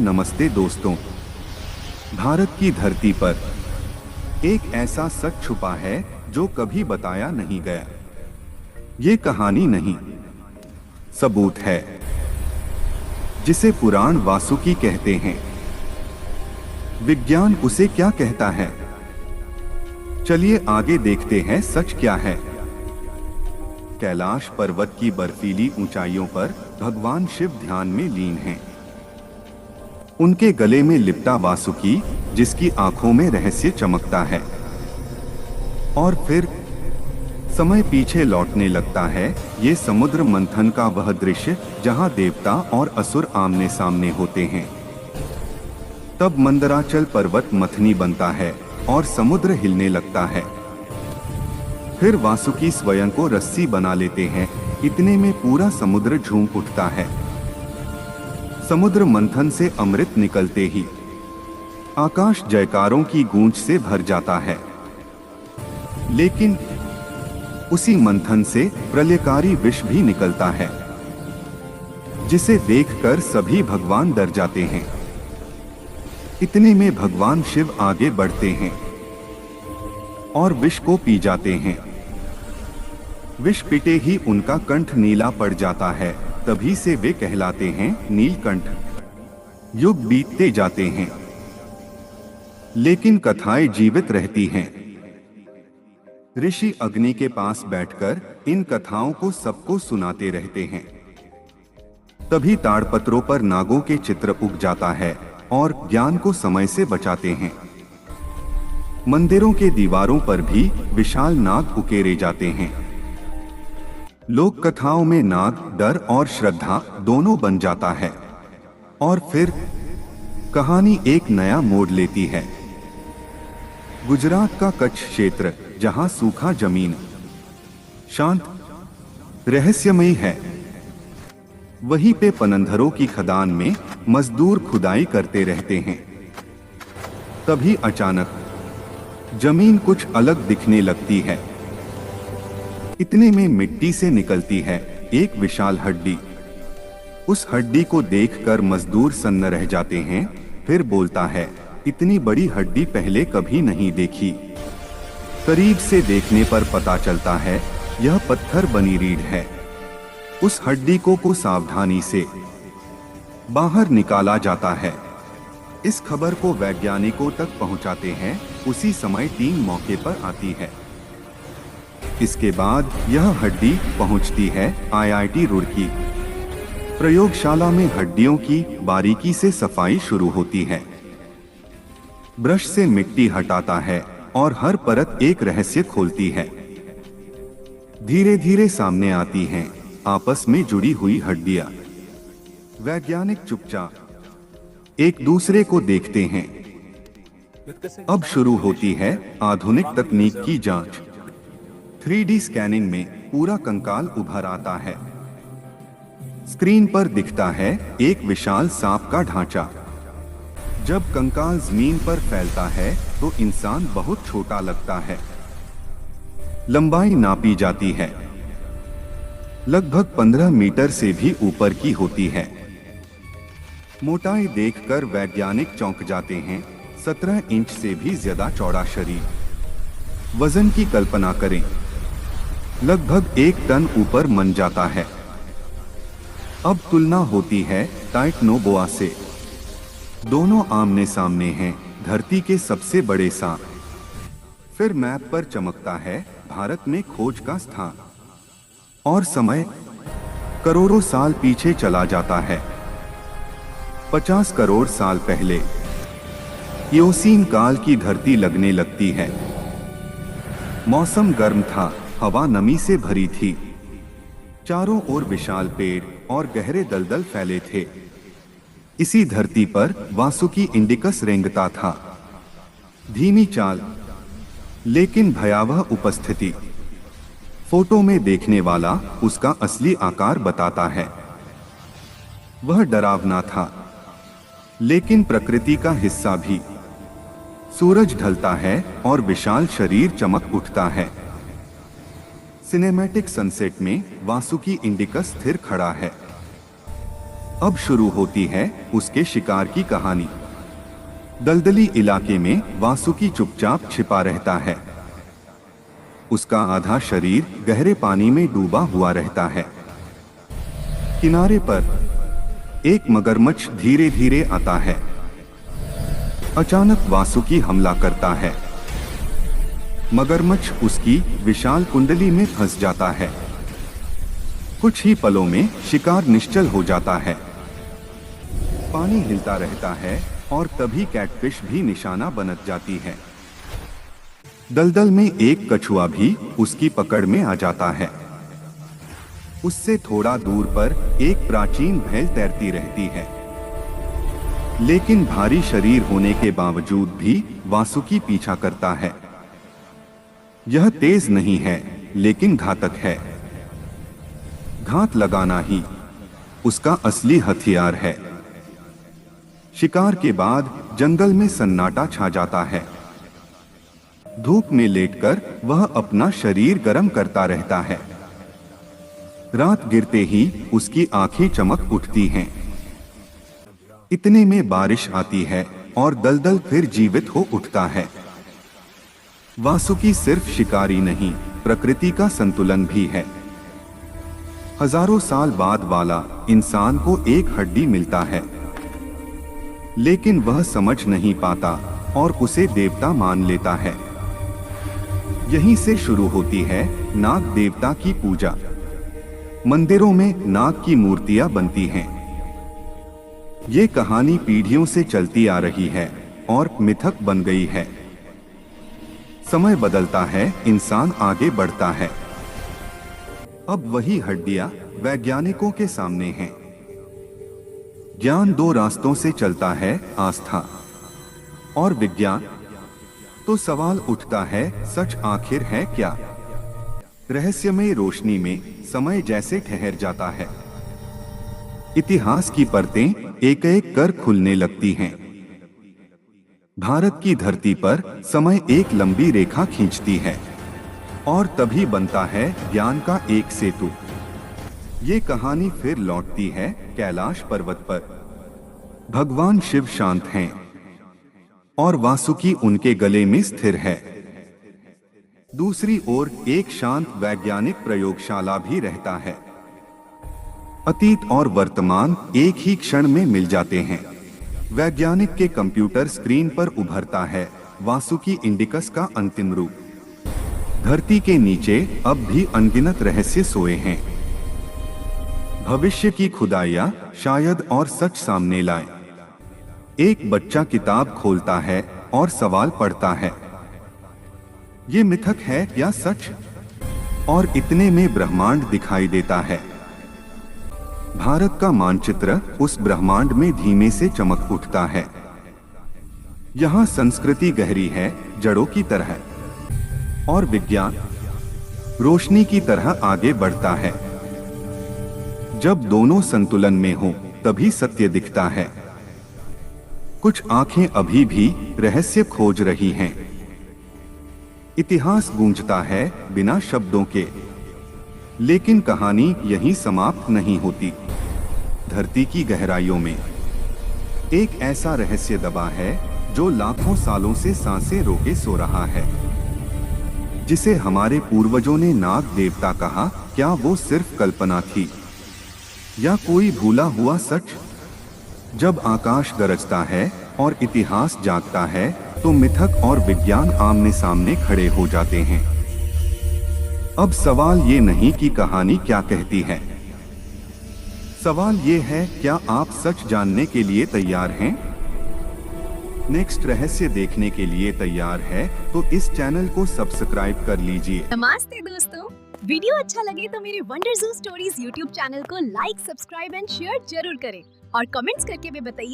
नमस्ते दोस्तों। भारत की धरती पर एक ऐसा सच छुपा है जो कभी बताया नहीं गया। ये कहानी नहीं, सबूत है, जिसे पुराण वासुकी कहते हैं। विज्ञान उसे क्या कहता है? चलिए आगे देखते हैं सच क्या है। कैलाश पर्वत की बर्फीली ऊंचाइयों पर भगवान शिव ध्यान में लीन हैं। उनके गले में लिपटा वासुकी, जिसकी आंखों में रहस्य चमकता है। और फिर समय पीछे लौटने लगता है। ये समुद्र मंथन का वह दृश्य जहां देवता और असुर आमने सामने होते हैं। तब मंदराचल पर्वत मथनी बनता है और समुद्र हिलने लगता है। फिर वासुकी स्वयं को रस्सी बना लेते हैं। इतने में पूरा समुद्र झूम उठता है। समुद्र मंथन से अमृत निकलते ही आकाश जयकारों की गूंज से भर जाता है। लेकिन उसी मंथन से प्रलयकारी विष भी निकलता है, जिसे देखकर सभी भगवान डर जाते हैं। इतने में भगवान शिव आगे बढ़ते हैं और विष को पी जाते हैं। विष पीते ही उनका कंठ नीला पड़ जाता है। तभी से वे कहलाते हैं नीलकंठ। युग बीतते जाते हैं, लेकिन कथाएं जीवित रहती हैं। ऋषि अग्नि के पास बैठकर इन कथाओं को सबको सुनाते रहते हैं। तभी ताड़पत्रों पर नागों के चित्र उग जाता है और ज्ञान को समय से बचाते हैं। मंदिरों के दीवारों पर भी विशाल नाग उकेरे जाते हैं। लोक कथाओं में नाग डर और श्रद्धा दोनों बन जाता है। और फिर कहानी एक नया मोड़ लेती है। गुजरात का कच्छ क्षेत्र, जहां सूखा जमीन शांत रहस्यमयी है, वहीं पे पनंधरों की खदान में मजदूर खुदाई करते रहते हैं। तभी अचानक जमीन कुछ अलग दिखने लगती है। इतने में मिट्टी से निकलती है एक विशाल हड्डी। उस हड्डी को देखकर मजदूर सन्न रह जाते हैं। फिर बोलता है, इतनी बड़ी हड्डी पहले कभी नहीं देखी। करीब से देखने पर पता चलता है यह पत्थर बनी रीढ़ है। उस हड्डी को सावधानी से बाहर निकाला जाता है। इस खबर को वैज्ञानिकों तक पहुंचाते हैं। उसी समय टीम मौके पर आती है। इसके बाद यह हड्डी पहुंचती है IIT रुड़की। प्रयोगशाला में हड्डियों की बारीकी से सफाई शुरू होती है। ब्रश से मिट्टी हटाता है और हर परत एक रहस्य खोलती है। धीरे धीरे सामने आती हैं आपस में जुड़ी हुई हड्डियां। वैज्ञानिक चुपचाप एक दूसरे को देखते हैं। अब शुरू होती है आधुनिक तकनीक की जांच। 3D स्कैनिंग में पूरा कंकाल उभर आता है। स्क्रीन पर दिखता है एक विशाल सांप का ढांचा। जब कंकाल जमीन पर फैलता है तो इंसान बहुत छोटा लगता है। लंबाई नापी जाती है, लगभग 15 मीटर से भी ऊपर की होती है। मोटाई देखकर वैज्ञानिक चौंक जाते हैं। 17 इंच से भी ज्यादा चौड़ा शरीर। वजन की कल्पना करें, लगभग 1 टन ऊपर मन जाता है। अब तुलना होती है टाइटनोबोआ से। दोनों आमने सामने हैं, धरती के सबसे बड़े सांप। फिर मैप पर चमकता है भारत में खोज का स्थान। और समय करोड़ों साल पीछे चला जाता है। 50 करोड़ साल पहले इयोसीन काल की धरती लगने लगती है। मौसम गर्म था, हवा नमी से भरी थी। चारों ओर विशाल पेड़ और गहरे दलदल फैले थे। इसी धरती पर वासुकी इंडिकस रेंगता था। धीमी चाल, लेकिन भयावह उपस्थिति। फोटो में देखने वाला उसका असली आकार बताता है। वह डरावना था, लेकिन प्रकृति का हिस्सा भी। सूरज ढलता है और विशाल शरीर चमक उठता है। सिनेमैटिक सनसेट में वासुकी इंडिकस स्थिर खड़ा है। अब शुरू होती है उसके शिकार की कहानी। दलदली इलाके में वासुकी चुपचाप छिपा रहता है। उसका आधा शरीर गहरे पानी में डूबा हुआ रहता है। किनारे पर एक मगरमच्छ धीरे धीरे आता है। अचानक वासुकी हमला करता है। मगरमच्छ उसकी विशाल कुंडली में फंस जाता है। कुछ ही पलों में शिकार निश्चल हो जाता है। पानी हिलता रहता है और तभी कैटफिश भी निशाना बन जाती है। दलदल में एक कछुआ भी उसकी पकड़ में आ जाता है। उससे थोड़ा दूर पर एक प्राचीन भैल तैरती रहती है, लेकिन भारी शरीर होने के बावजूद भी वासुकी पीछा करता है। यह तेज नहीं है, लेकिन घातक है। घात लगाना ही उसका असली हथियार है। शिकार के बाद जंगल में सन्नाटा छा जाता है। धूप में लेटकर वह अपना शरीर गर्म करता रहता है। रात गिरते ही उसकी आंखें चमक उठती हैं। इतने में बारिश आती है और दलदल फिर जीवित हो उठता है। वासुकी सिर्फ शिकारी नहीं, प्रकृति का संतुलन भी है। हजारों साल बाद वाला इंसान को एक हड्डी मिलता है, लेकिन वह समझ नहीं पाता और उसे देवता मान लेता है। यहीं से शुरू होती है नाग देवता की पूजा। मंदिरों में नाग की मूर्तियां बनती हैं। ये कहानी पीढ़ियों से चलती आ रही है और मिथक बन गई है। समय बदलता है, इंसान आगे बढ़ता है। अब वही हड्डियां वैज्ञानिकों के सामने हैं। ज्ञान दो रास्तों से चलता है, आस्था और विज्ञान। तो सवाल उठता है, सच आखिर है क्या? रहस्यमय रोशनी में समय जैसे ठहर जाता है। इतिहास की परतें एक एक कर खुलने लगती हैं। भारत की धरती पर समय एक लंबी रेखा खींचती है और तभी बनता है ज्ञान का एक सेतु। ये कहानी फिर लौटती है कैलाश पर्वत पर। भगवान शिव शांत हैं और वासुकी उनके गले में स्थिर है। दूसरी ओर एक शांत वैज्ञानिक प्रयोगशाला भी रहता है। अतीत और वर्तमान एक ही क्षण में मिल जाते हैं। वैज्ञानिक के कंप्यूटर स्क्रीन पर उभरता है वासुकी इंडिकस का अंतिम रूप। धरती के नीचे अब भी अनगिनत रहस्य सोए हैं। भविष्य की खुदाइयां शायद और सच सामने लाए। एक बच्चा किताब खोलता है और सवाल पढ़ता है, ये मिथक है या सच? और इतने में ब्रह्मांड दिखाई देता है। भारत का मानचित्र उस ब्रह्मांड में धीमे से चमक उठता है। यहाँ संस्कृति गहरी है, जड़ों की तरह, और विज्ञान रोशनी की तरह आगे बढ़ता है। जब दोनों संतुलन में हो, तभी सत्य दिखता है। कुछ आंखें अभी भी रहस्य खोज रही हैं। इतिहास गूंजता है बिना शब्दों के, लेकिन कहानी यहीं समाप्त नहीं होती। धरती की गहराइयों में एक ऐसा रहस्य दबा है जो लाखों सालों से सांसें रोके सो रहा है। जिसे हमारे पूर्वजों ने नाग देवता कहा, क्या वो सिर्फ कल्पना थी या कोई भूला हुआ सच? जब आकाश गरजता है और इतिहास जागता है, तो मिथक और विज्ञान आमने सामने खड़े हो जाते हैं। अब सवाल ये नहीं कि कहानी क्या कहती है। सवाल ये है, क्या आप सच जानने के लिए तैयार हैं? नेक्स्ट रहस्य देखने के लिए तैयार है तो इस चैनल को सब्सक्राइब कर लीजिए। नमस्ते दोस्तों, वीडियो अच्छा लगे तो मेरे wonder zoo stories YouTube channel को लाइक, सब्सक्राइब एंड शेयर जरूर करें और कमेंट्स करके भी बताइए